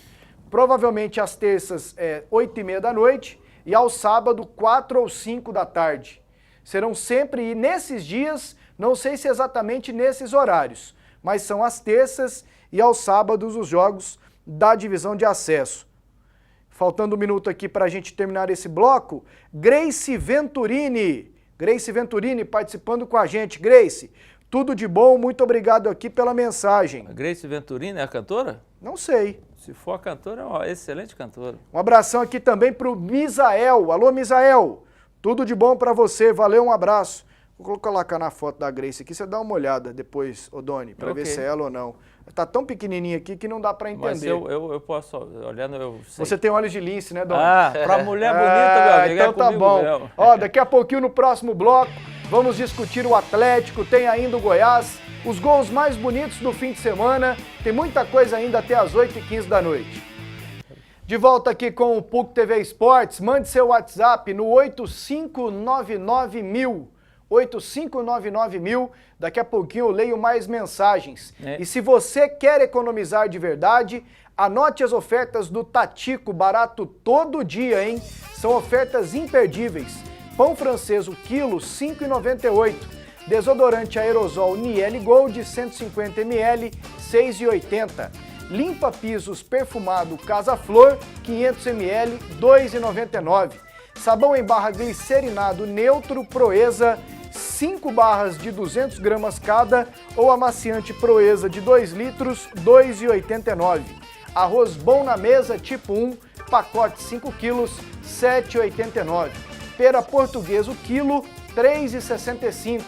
Provavelmente às terças 8h30 da noite e ao sábado 4 ou 5 da tarde. Serão sempre, e nesses dias, não sei se exatamente nesses horários, mas são às terças e aos sábados os jogos da divisão de acesso. Faltando um minuto aqui para a gente terminar esse bloco, Grace Venturini. Grace Venturini participando com a gente. Grace, tudo de bom, muito obrigado aqui pela mensagem. A Grace Venturini é a cantora? Não sei. Se for a cantora, é uma excelente cantora. Um abração aqui também para o Misael. Alô, Misael, tudo de bom para você, valeu, um abraço. Vou colocar na foto da Grace aqui, você dá uma olhada depois, Odoni, para ver se é ela ou não. Tá tão pequenininha aqui que não dá para entender. Mas eu posso, olhando, eu sei. Você tem olhos de lince, né, Doni? Pra mulher bonita, meu amigo, então tá bom. Mesmo. Ó, daqui a pouquinho no próximo bloco, vamos discutir o Atlético, tem ainda o Goiás, os gols mais bonitos do fim de semana, tem muita coisa ainda até as 8h15 da noite. De volta aqui com o PUC TV Esportes, mande seu WhatsApp no 8599.000. 8599.000, daqui a pouquinho eu leio mais mensagens. E se você quer economizar de verdade, anote as ofertas do Tatico, barato todo dia, hein? São ofertas imperdíveis. Pão francês, o quilo, R$ 5,98. Desodorante aerosol Niele Gold, 150 ml, R$ 6,80. Limpa pisos perfumado Casa Flor, 500 ml, R$ 2,99. Sabão em barra glicerinado neutro Proeza, 5 barras de 200 gramas cada, ou amaciante Proeza de 2 litros, R$ 2,89. Arroz bom na mesa tipo 1, pacote 5 quilos, R$ 7,89. Pera portuguesa o quilo, R$ 3,65.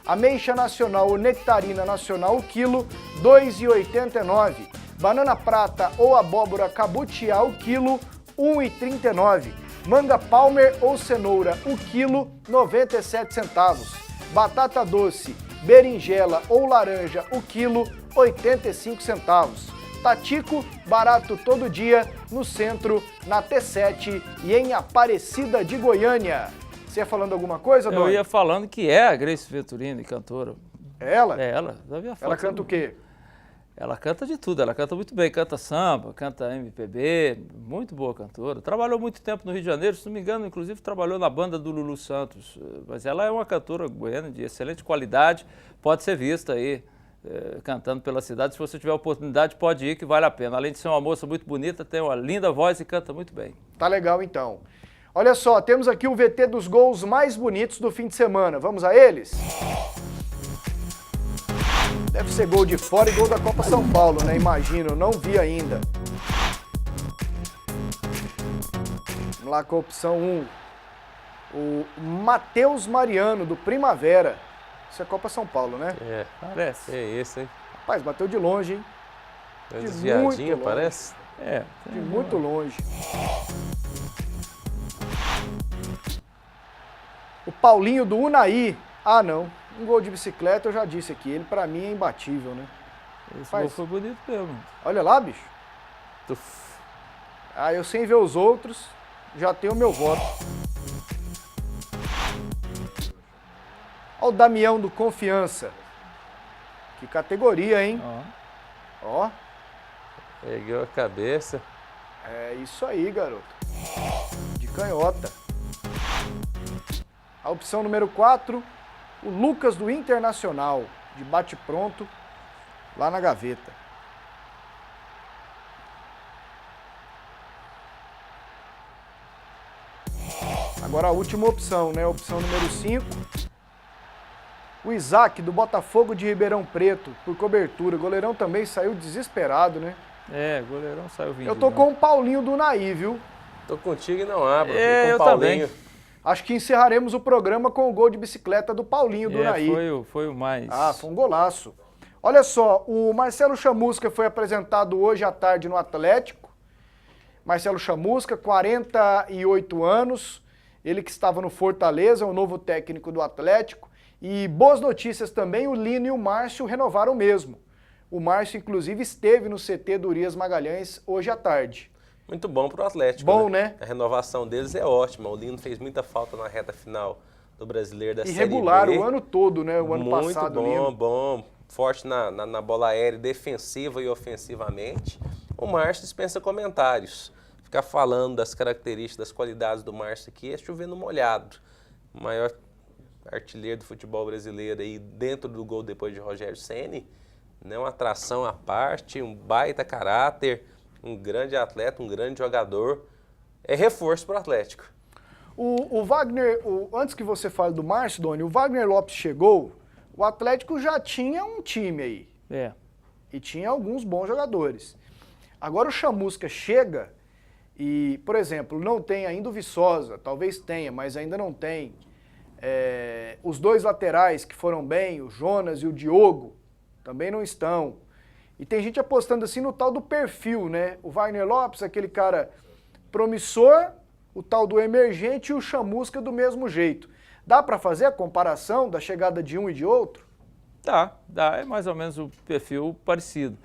Ameixa nacional ou nectarina nacional o quilo, R$ 2,89. Banana prata ou abóbora cabutiá o quilo, R$ 1,39. Manga palmer ou cenoura, o quilo, 97 centavos. Batata doce, berinjela ou laranja, o quilo, 85 centavos. Tatico, barato todo dia, no centro, na T7 e em Aparecida de Goiânia. Você ia falando alguma coisa, Doni? Eu ia falando que é a Grace Venturini, cantora. É ela? É ela. Ela canta o quê? Ela canta de tudo, ela canta muito bem, canta samba, canta MPB, muito boa cantora. Trabalhou muito tempo no Rio de Janeiro, se não me engano, inclusive trabalhou na banda do Lulu Santos. Mas ela é uma cantora goiana de excelente qualidade, pode ser vista aí cantando pela cidade. Se você tiver oportunidade, pode ir, que vale a pena. Além de ser uma moça muito bonita, tem uma linda voz e canta muito bem. Tá legal então. Olha só, temos aqui o VT dos gols mais bonitos do fim de semana. Vamos a eles? Deve ser gol de fora e gol da Copa São Paulo, né? Imagino, não vi ainda. Vamos lá com a opção 1. O Matheus Mariano, do Primavera. Isso é Copa São Paulo, né? É, Parece. é esse, hein? Rapaz, bateu de longe, hein? Uma De desviadinha, muito longe. parece. É, De muito longe. O Paulinho do Unai. Ah, não. Um gol de bicicleta, eu já disse aqui. Ele, pra mim, é imbatível, né? esse Faz. gol foi bonito mesmo. Olha lá, bicho. Tuf. Ah, eu sem ver os outros, já tenho o meu voto. Olha o Damião do Confiança. Que categoria, hein? Ó. Ó. Ergueu a cabeça. É isso aí, garoto. De canhota. A opção número 4, o Lucas do Internacional, de bate-pronto, lá na gaveta. Agora a última opção, né? Opção número 5. O Isaac, do Botafogo de Ribeirão Preto, por cobertura. O goleirão também saiu desesperado, né? É, o goleirão saiu vindo. Eu tô com o Paulinho do Unai, viu? Tô contigo e não abro. É, E com eu o Paulinho. também. Acho que encerraremos o programa com o gol de bicicleta do Paulinho do Unai. Foi o mais. Ah, foi um golaço. Olha só, o Marcelo Chamusca foi apresentado hoje à tarde no Atlético. Marcelo Chamusca, 48 anos, ele que estava no Fortaleza, o novo técnico do Atlético. E boas notícias também, o Lino e o Márcio renovaram mesmo. O Márcio, inclusive, esteve no CT do Urias Magalhães hoje à tarde. Muito bom pro Atlético. Bom, né? A renovação deles é ótima. O Lino fez muita falta na reta final do Brasileiro da Série B. Irregular o ano todo, né? O ano Muito passado. bom, Lino. bom. Forte na bola aérea, defensiva e ofensivamente. O Márcio dispensa comentários. Ficar falando das características, das qualidades do Márcio aqui é chovendo molhado. O maior artilheiro do futebol brasileiro aí dentro do gol depois de Rogério Ceni, né? Uma atração à parte, um baita caráter, um grande atleta, um grande jogador. É reforço para o Atlético. O Wagner, antes que você fale do Márcio, Doni, o Wagner Lopes chegou, o Atlético já tinha um time aí. É. E tinha alguns bons jogadores. Agora o Chamusca chega e, por exemplo, não tem ainda o Viçosa, talvez tenha, mas ainda não tem. Os dois laterais que foram bem, o Jonas e o Diogo, também não estão. E tem gente apostando assim no tal do perfil, né? O Wagner Lopes, aquele cara promissor, o tal do emergente e o Chamusca do mesmo jeito. Dá para fazer a comparação da chegada de um e de outro? Dá, é mais ou menos o perfil parecido.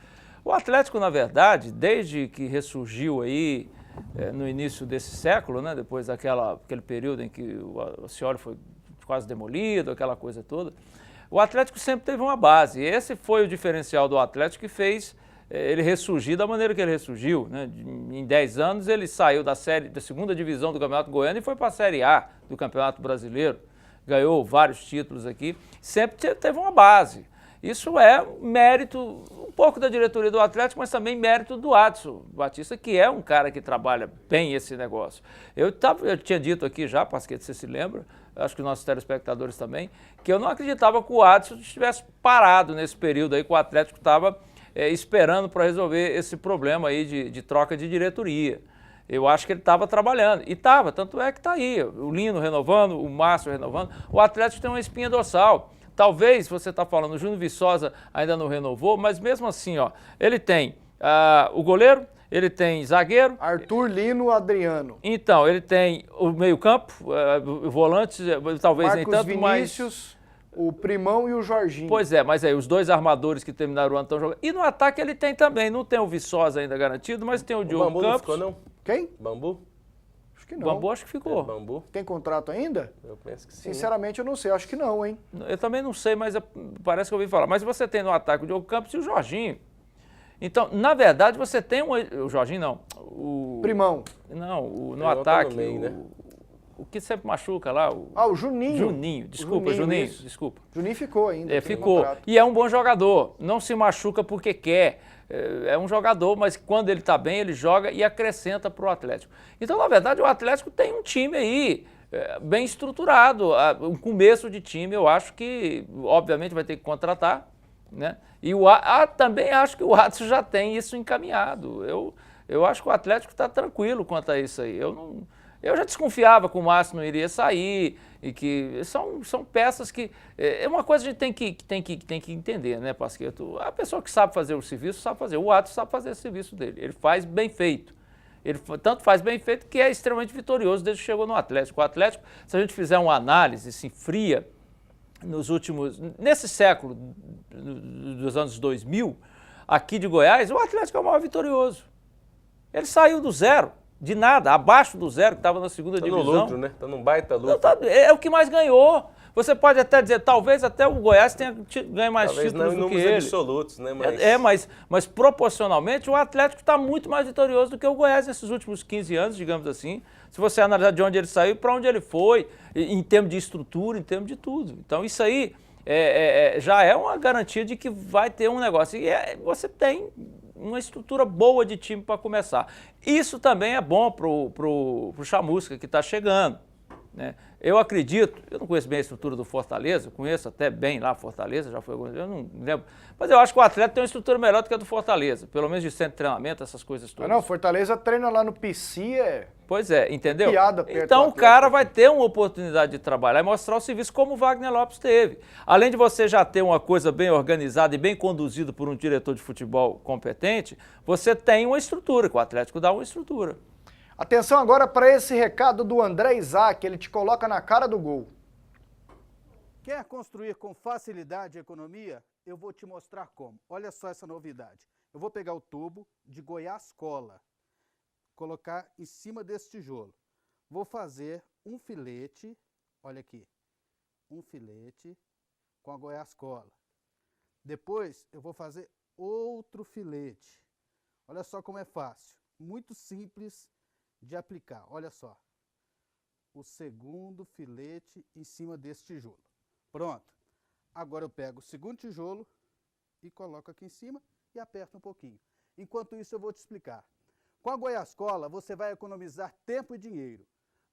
O Atlético, na verdade, desde que ressurgiu aí no início desse século, né, depois daquele período em que o Scioli foi quase demolido, aquela coisa toda, o Atlético sempre teve uma base. Esse foi o diferencial do Atlético que fez ele ressurgir da maneira que ele ressurgiu, né? Em 10 anos ele saiu da segunda divisão do Campeonato Goiano e foi para a Série A do Campeonato Brasileiro. Ganhou vários títulos aqui, sempre teve uma base. Isso é mérito um pouco da diretoria do Atlético, mas também mérito do Adson Batista, que é um cara que trabalha bem esse negócio. Eu tinha dito aqui já, Pasquete, você se lembra, acho que os nossos telespectadores também, que eu não acreditava que o Adson estivesse parado nesse período aí, que o Atlético estava esperando para resolver esse problema aí de troca de diretoria. Eu acho que ele estava trabalhando, e estava, tanto é que está aí, o Lino renovando, o Márcio renovando, o Atlético tem uma espinha dorsal. Talvez, você está falando, o Júnior Viçosa ainda não renovou, mas mesmo assim, ó, ele tem o goleiro, ele tem zagueiro. Arthur, Lino, Adriano. Então, ele tem o meio-campo, volantes, talvez Marcos nem tanto, Vinícius, o Primão e o Jorginho. Pois é, mas aí os dois armadores que terminaram o ano estão jogando. E no ataque ele tem também, não tem o Viçosa ainda garantido, mas tem o Diogo Bambu Campos. não ficou, não? Quem? Bambu? Acho que O não. Bambu acho que ficou. Bambu? Tem contrato ainda? Eu penso que sim. Sinceramente, eu não sei. Acho que não, hein? Eu também não sei, mas parece que eu ouvi falar. Mas você tem no ataque o Diogo Campos e o Jorginho. Então, na verdade, você tem o Jorginho não. O Primão. Não, no Primão tá no ataque. meio, né? O que sempre machuca lá. O Juninho. Juninho, desculpa, Juninho, isso. desculpa. Juninho ficou ainda. tem Ficou. contrato. E é um bom jogador. Não se machuca porque quer. É um jogador, mas quando ele está bem, ele joga e acrescenta para o Atlético. Então, na verdade, o Atlético tem um time aí bem estruturado. Um começo de time, eu acho que, obviamente, vai ter que contratar. né? E também acho que o Adson já tem isso encaminhado. Eu acho que o Atlético está tranquilo quanto a isso aí. Eu já desconfiava que o Márcio não iria sair e que são peças que... É uma coisa que a gente tem que entender, né, Pasquetto? A pessoa que sabe fazer o serviço, sabe fazer. O Adson sabe fazer o serviço dele. Ele faz bem feito. Ele tanto faz bem feito que é extremamente vitorioso desde que chegou no Atlético. O Atlético, se a gente fizer uma análise assim, fria, nesse século dos anos 2000, aqui de Goiás, o Atlético é o maior vitorioso. Ele saiu do zero, de nada, abaixo do zero, que estava na segunda divisão. Tá no lucro, né? Tá num baita lucro. É o que mais ganhou. Você pode até dizer, talvez até o Goiás tenha ganho mais títulos do que ele. Absolutos, né? Mas proporcionalmente o Atlético está muito mais vitorioso do que o Goiás nesses últimos 15 anos, digamos assim. Se você analisar de onde ele saiu, para onde ele foi, em termos de estrutura, em termos de tudo. Então isso aí já é uma garantia de que vai ter um negócio. E você tem uma estrutura boa de time para começar. Isso também é bom pro Chamusca, que está chegando, né? Eu acredito, eu não conheço bem a estrutura do Fortaleza, conheço até bem lá Fortaleza, já foi algumas vezes, eu não lembro. Mas eu acho que o Atlético tem uma estrutura melhor do que a do Fortaleza, pelo menos de centro de treinamento, essas coisas todas. Não, Fortaleza treina lá no PC, Pois é, entendeu? Piada perto então do o cara Atlético. vai ter uma oportunidade de trabalhar e mostrar o serviço como o Wagner Lopes teve. Além de você já ter uma coisa bem organizada e bem conduzida por um diretor de futebol competente, você tem uma estrutura, que o Atlético dá uma estrutura. Atenção agora para esse recado do André Isaac, ele te coloca na cara do gol. Quer construir com facilidade e economia? Eu vou te mostrar como. Olha só essa novidade. Eu vou pegar o tubo de Goiás Cola, colocar em cima desse tijolo. Vou fazer um filete, olha aqui, um filete com a Goiás Cola. Depois eu vou fazer outro filete. Olha só como é fácil, muito simples de aplicar. Olha só, o segundo filete em cima desse tijolo. Pronto. Agora eu pego o segundo tijolo e coloco aqui em cima e aperto um pouquinho. Enquanto isso eu vou te explicar. Com a Goiás Cola você vai economizar tempo e dinheiro.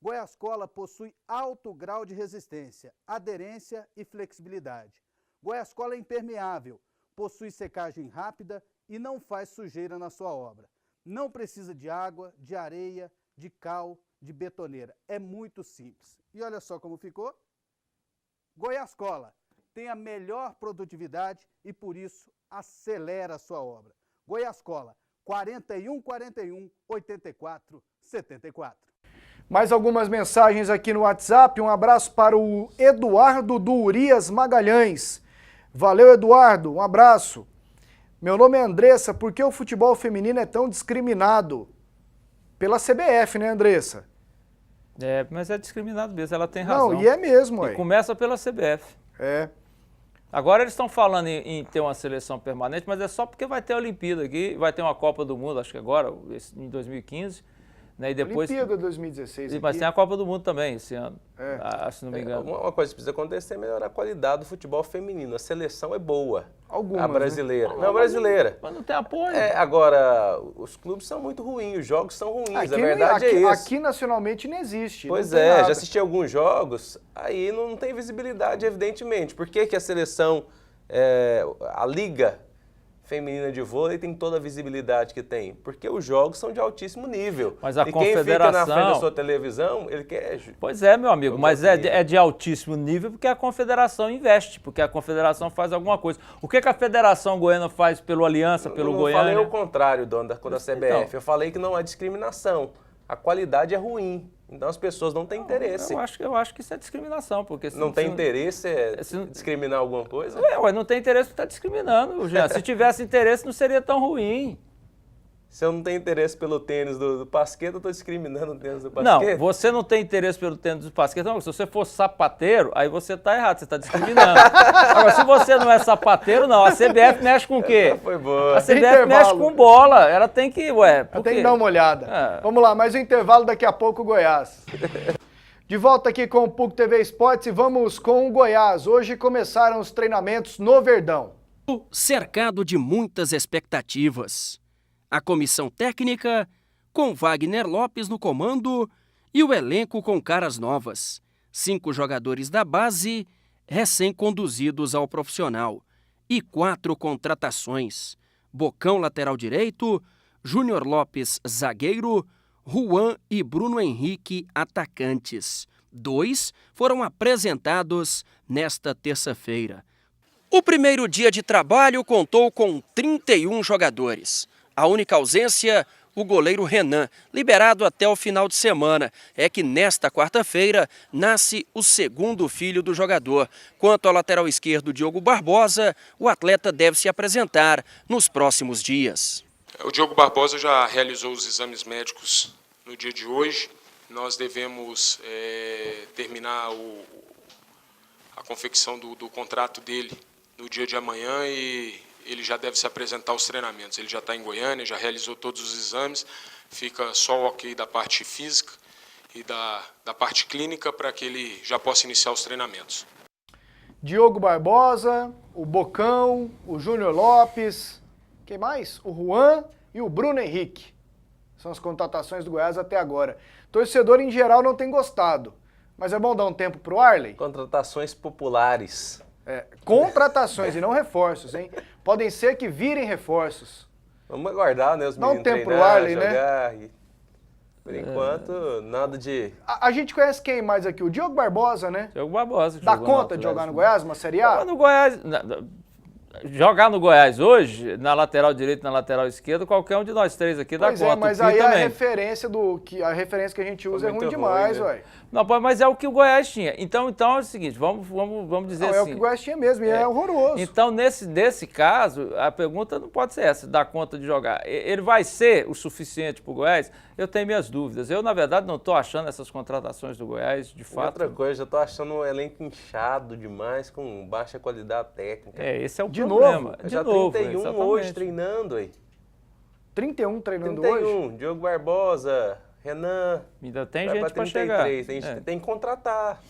Goiás Cola possui alto grau de resistência, aderência e flexibilidade. Goiás Cola é impermeável, possui secagem rápida e não faz sujeira na sua obra. Não precisa de água, de areia, de cal, de betoneira. É muito simples. E olha só como ficou. Goiás Cola tem a melhor produtividade e por isso acelera a sua obra. Goiás Cola, 4141 84 74. Mais algumas mensagens aqui no WhatsApp. Um abraço para o Eduardo do Urias Magalhães. Valeu, Eduardo. Um abraço. Meu nome é Andressa. Por que o futebol feminino é tão discriminado? Pela CBF, né, Andressa? Mas é discriminado mesmo, ela tem razão. Não, e é mesmo, E começa pela CBF. Agora eles estão falando em ter uma seleção permanente, mas é só porque vai ter a Olimpíada aqui, vai ter uma Copa do Mundo, acho que agora, em 2015. Né, e depois, Olimpíada 2016 mas aqui. tem a Copa do Mundo também esse ano, se não me engano. Uma coisa que precisa acontecer é melhorar a qualidade do futebol feminino. A seleção é boa. Algumas, a brasileira. Né? Não, a brasileira. Mas não tem apoio. Agora, os clubes são muito ruins, os jogos são ruins, Aqui, a verdade é isso. Aqui nacionalmente não existe. Pois não tem nada. já assisti alguns jogos, aí não tem visibilidade, evidentemente. Por que a seleção, a Liga Feminina de Vôlei tem toda a visibilidade que tem? Porque os jogos são de altíssimo nível. Mas a e confederação... quem fica na frente da sua televisão, ele quer... Pois é, meu amigo, mas é de altíssimo nível porque a confederação investe, porque a confederação faz alguma coisa. O que a Federação Goiana faz pelo Aliança, pelo Goiânia? Eu falei o contrário, dono da CBF. Então. Eu falei que não há discriminação. A qualidade é ruim. Então as pessoas não têm interesse. Eu acho que isso é discriminação, porque... Não tem interesse discriminar alguma coisa? Não tem interesse, está discriminando, Jean. Se tivesse interesse, não seria tão ruim. Se eu não tenho interesse pelo tênis do Pasquetto, eu estou discriminando o tênis do Pasquetto? Não, você não tem interesse pelo tênis do Pasquetto. Não, se você for sapateiro, aí você está errado, você está discriminando. Agora, se você não é sapateiro, não. A CBF mexe com o quê? Foi boa. A CBF mexe com bola. Ela tem que, tem que dar uma olhada. Vamos lá, mais um intervalo, daqui a pouco Goiás. De volta aqui com o PUC TV Esportes e vamos com o Goiás. Hoje começaram os treinamentos no Verdão. Cercado de muitas expectativas. A comissão técnica, com Wagner Lopes no comando e o elenco com caras novas. 5 jogadores da base, recém-conduzidos ao profissional. e 4 contratações: Bocão, lateral direito, Júnior Lopes, zagueiro, Juan e Bruno Henrique, atacantes. 2 foram apresentados nesta terça-feira. O primeiro dia de trabalho contou com 31 jogadores. A única ausência, o goleiro Renan, liberado até o final de semana. É que nesta quarta-feira nasce o segundo filho do jogador. Quanto ao lateral esquerdo Diogo Barbosa, o atleta deve se apresentar nos próximos dias. O Diogo Barbosa já realizou os exames médicos no dia de hoje. Nós devemos terminar a confecção do contrato dele no dia de amanhã e ele já deve se apresentar aos treinamentos. Ele já está em Goiânia, já realizou todos os exames, fica só o ok da parte física e da parte clínica para que ele já possa iniciar os treinamentos. Diogo Barbosa, o Bocão, o Júnior Lopes, quem mais? O Juan e o Bruno Henrique. São as contratações do Goiás até agora. Torcedor em geral não tem gostado, mas é bom dar um tempo pro Arley? Contratações populares. Contratações e não reforços, hein? Podem ser que virem reforços. Vamos aguardar, né? Os Dá um meninos tempo pro treinar, Arley, jogar. Né? Por enquanto, nada de... A gente conhece quem mais aqui? O Diogo Barbosa, né? Diogo Barbosa. Dá conta de jogar no Goiás, uma Série A? No Goiás... Jogar no Goiás hoje, na lateral direita e na lateral esquerda, qualquer um de nós três aqui dá conta. Mas aí a referência que a gente usa é ruim demais, né? ué. Não, mas é o que o Goiás tinha. Então é o seguinte, vamos dizer assim. É o que o Goiás tinha mesmo, e é horroroso. Então, nesse caso, a pergunta não pode ser essa, dá conta de jogar. Ele vai ser o suficiente para o Goiás? Eu tenho minhas dúvidas. Eu, na verdade, não estou achando essas contratações do Goiás, de fato. Outra coisa, eu estou achando um elenco inchado demais, com baixa qualidade técnica. Esse é o de problema. Novo? Já 31 hoje treinando aí. 31 treinando 31, hoje? Diogo Barbosa, Renan. Ainda tem gente para chegar. Tem que contratar.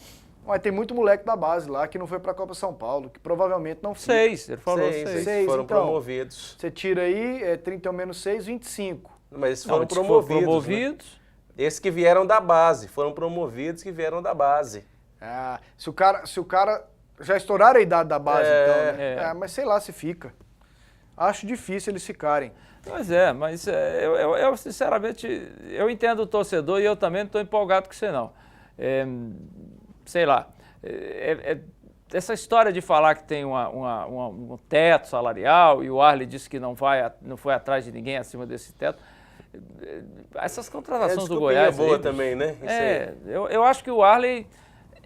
Mas tem muito moleque da base lá que não foi para a Copa São Paulo, que provavelmente não fica. Ele falou 6. Foram então, promovidos. Você tira aí, 31 menos 6, 25. Mas eles foram promovidos. Né? Esses que vieram da base, foram promovidos que vieram da base. Se o cara já estouraram a idade da base, então, né? Mas sei lá se fica. Acho difícil eles ficarem. Mas eu sinceramente, eu entendo o torcedor e eu também não estou empolgado com você não. Sei lá, essa história de falar que tem um teto salarial e o Arley disse que não foi atrás de ninguém acima desse teto, essas contratações do Goiás... boa também, né? Eu acho que o Arley...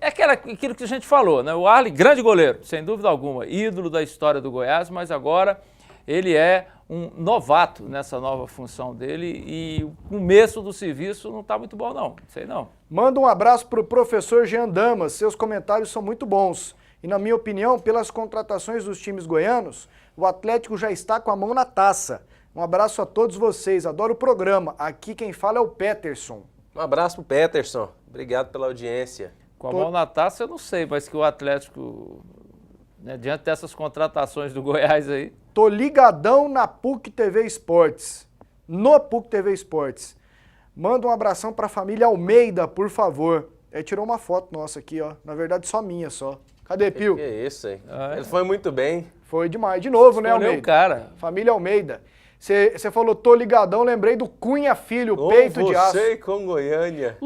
É aquilo que a gente falou, né? O Arley, grande goleiro, sem dúvida alguma, ídolo da história do Goiás, mas agora ele é um novato nessa nova função dele e o começo do serviço não está muito bom não, sei não. Manda um abraço para o professor Jean Damas, seus comentários são muito bons. E na minha opinião, pelas contratações dos times goianos, o Atlético já está com a mão na taça. Um abraço a todos vocês, adoro o programa. Aqui quem fala é o Peterson. Um abraço pro Peterson, obrigado pela audiência. Com a mão na taça eu não sei, mas que o Atlético, né, diante dessas contratações do Goiás aí... Tô ligadão na PUC TV Esportes, no PUC TV Esportes. Manda um abração pra família Almeida, por favor. Ele tirou uma foto nossa aqui, ó. Na verdade, só minha, só. Cadê, Pio? Que é isso, hein? Ele foi muito bem. Foi demais. De novo, né, Almeida? O cara. Família Almeida. Você falou, tô ligadão, lembrei do Cunha Filho, peito de aço. Com você e com Goiânia.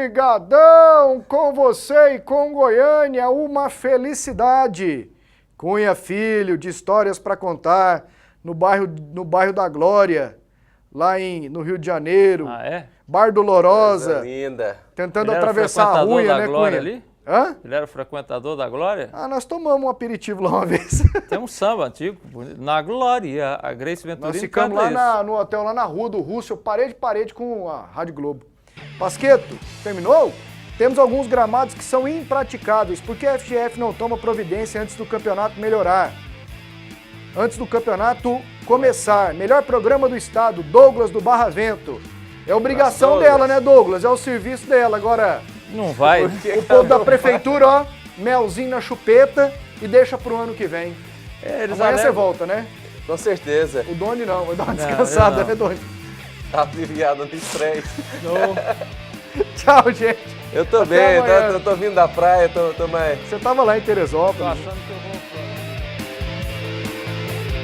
Ligadão com você e com Goiânia, uma felicidade. Cunha Filho, de histórias para contar, no bairro da Glória, lá no Rio de Janeiro. Bar do Lorosa. Coisa linda. Tentando atravessar a rua, né, Cunha? Ali? Hã? Ele era o frequentador da Glória? Nós tomamos um aperitivo lá uma vez. Tem um samba antigo, na Glória, a Grace Venturini. Nós ficamos lá no hotel, lá na Rua do Russo, parede com a Rádio Globo. Pasqueto, terminou? Temos alguns gramados que são impraticáveis, porque a FGF não toma providência antes do campeonato melhorar. Antes do campeonato começar. Melhor programa do estado, Douglas do Barra Vento. É obrigação dela, né, Douglas? É o serviço dela. Agora... Não vai. O povo da prefeitura, ó, melzinho na chupeta e deixa pro ano que vem. Amanhã você volta, né? Com certeza. O Doni não, vai dar uma descansada, né, Doni? Tá aliviado no estresse. Tchau, gente. Eu tô bem, eu tô vindo da praia, tô mais... Você tava lá em Teresópolis. Tô achando que eu vou...